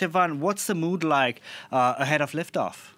Ketevan, what's the mood like ahead of liftoff?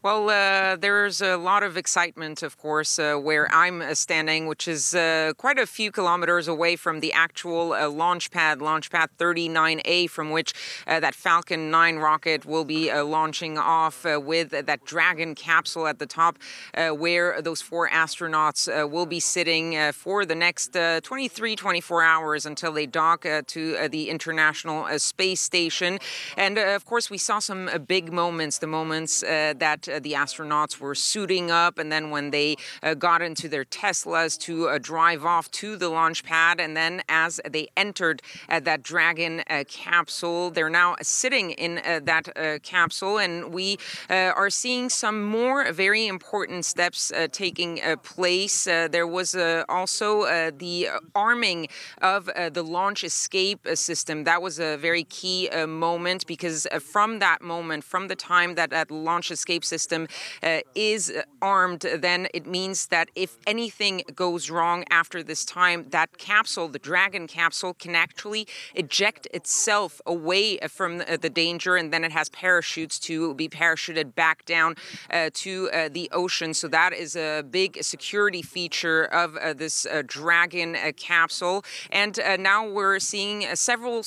Well, there's a lot of excitement, of course, where I'm standing, which is quite a few kilometers away from the actual launch pad 39A, from which that Falcon 9 rocket will be launching off with that Dragon capsule at the top, where those 4 astronauts will be sitting for the next 24 hours until they dock to the International Space Station. And, of course, we saw some big moments, the moments that the astronauts were suiting up, and then when they got into their Teslas to drive off to the launch pad, and then as they entered that Dragon capsule, they're now sitting in that capsule, and we are seeing some more very important steps taking place. There was also the arming of the launch escape system. That was a very key moment, because from that moment, from the time that that launch escape system is armed, then it means that if anything goes wrong after this time, that capsule, the Dragon capsule, can actually eject itself away from the danger, and then it has parachutes to be parachuted back down to the ocean. So that is a big security feature of this Dragon capsule. And now we're seeing several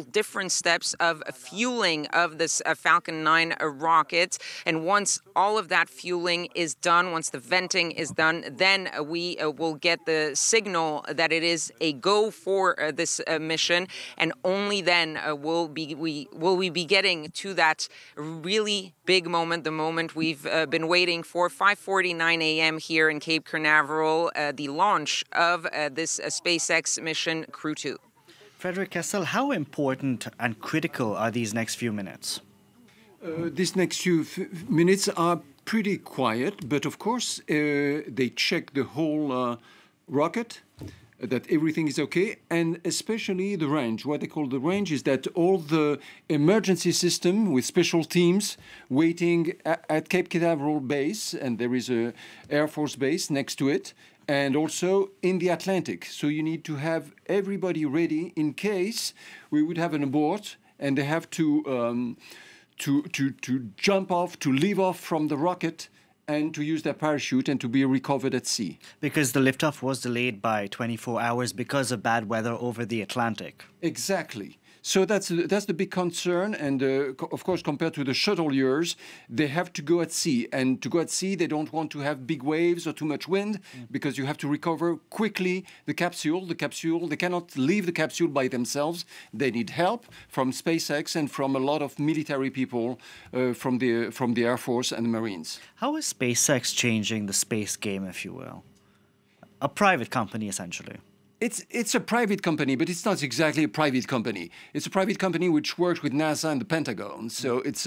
different steps of fueling of this Falcon 9 rocket. And once all of that fueling is done, once the venting is done, then we will get the signal that it is a go for this mission, and only then will we be getting to that really big moment, the moment we've been waiting for. 5:49 a.m. here in Cape Canaveral, the launch of this SpaceX mission Crew 2. Frederick Kessel, how important and critical are these next few minutes? These next few minutes are pretty quiet, but of course they check the whole rocket, that everything is okay, and especially the range. What they call the range is that all the emergency system with special teams waiting at Cape Canaveral base, and there is a Air Force base next to it, and also in the Atlantic. So you need to have everybody ready in case we would have an abort, and they have to jump off, to leave off from the rocket, and to use their parachute and to be recovered at sea. Because the liftoff was delayed by 24 hours because of bad weather over the Atlantic. Exactly. So that's the big concern, and of course, compared to the shuttle years, they have to go at sea, and to go at sea, they don't want to have big waves or too much wind, because you have to recover quickly the capsule. They cannot leave the capsule by themselves. They need help from SpaceX and from a lot of military people from the Air Force and the Marines. How is SpaceX changing the space game, if you will? A private company, essentially. It's a private company, but it's not exactly a private company. It's a private company which works with NASA and the Pentagon. So it's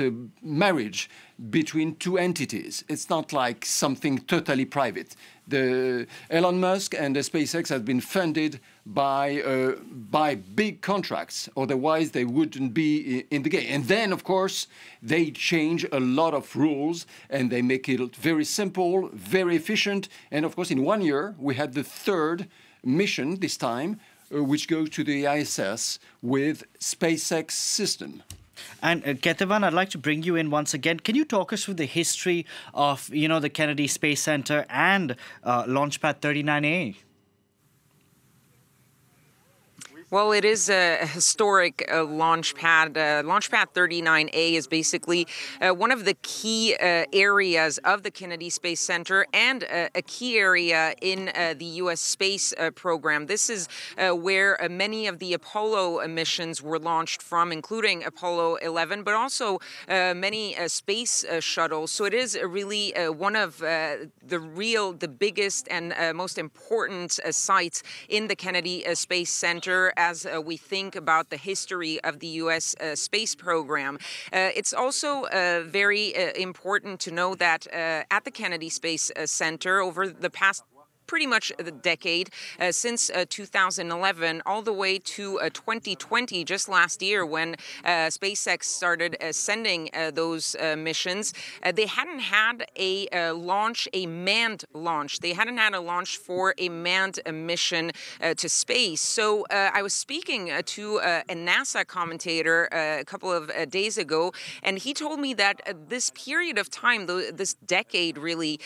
a marriage between two entities. It's not like something totally private. The Elon Musk and the SpaceX have been funded by big contracts. Otherwise, they wouldn't be in the game. And then, of course, they change a lot of rules, and they make it very simple, very efficient. And of course, in 1 year, we had the third mission this time, which goes to the ISS with SpaceX system. And Ketevan, I'd like to bring you in once again. Can you talk us through the history of, the Kennedy Space Center and Launchpad 39A? Well, it is a historic launch pad. Launchpad 39A is basically one of the key areas of the Kennedy Space Center, and a key area in the U.S. space program. This is where many of the Apollo missions were launched from, including Apollo 11, but also many space shuttles. So it is really one of the biggest and most important sites in the Kennedy Space Center, as we think about the history of the U.S. space program. It's also very important to know that at the Kennedy Space Center over the past pretty much the decade, since 2011 all the way to 2020, just last year when SpaceX started sending those missions. They hadn't had a manned launch. They hadn't had a launch for a manned mission to space. So I was speaking to a NASA commentator a couple of days ago, and he told me that this period of time, this decade really,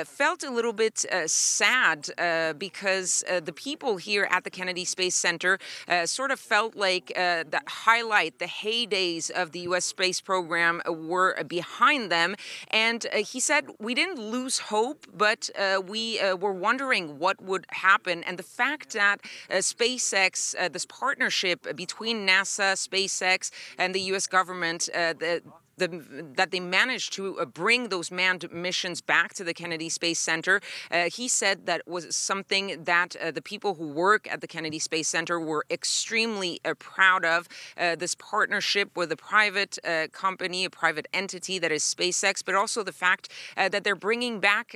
felt a little bit sad because the people here at the Kennedy Space Center sort of felt like the heydays of the U.S. space program were behind them. And he said, we didn't lose hope, but we were wondering what would happen. And the fact that SpaceX, this partnership between NASA, SpaceX, and the U.S. government, that they managed to bring those manned missions back to the Kennedy Space Center. He said that was something that the people who work at the Kennedy Space Center were extremely proud of. This partnership with a private company, a private entity that is SpaceX, but also the fact that they're bringing back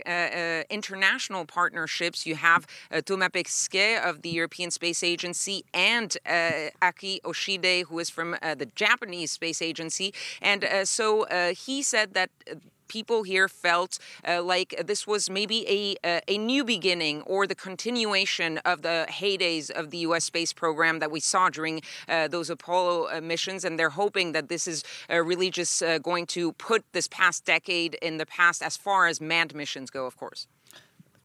international partnerships. You have Thomas Pesquet of the European Space Agency and Aki Oshide, who is from the Japanese Space Agency. And so he said that people here felt like this was maybe a new beginning or the continuation of the heydays of the U.S. space program that we saw during those Apollo missions. And they're hoping that this is really just going to put this past decade in the past as far as manned missions go, of course.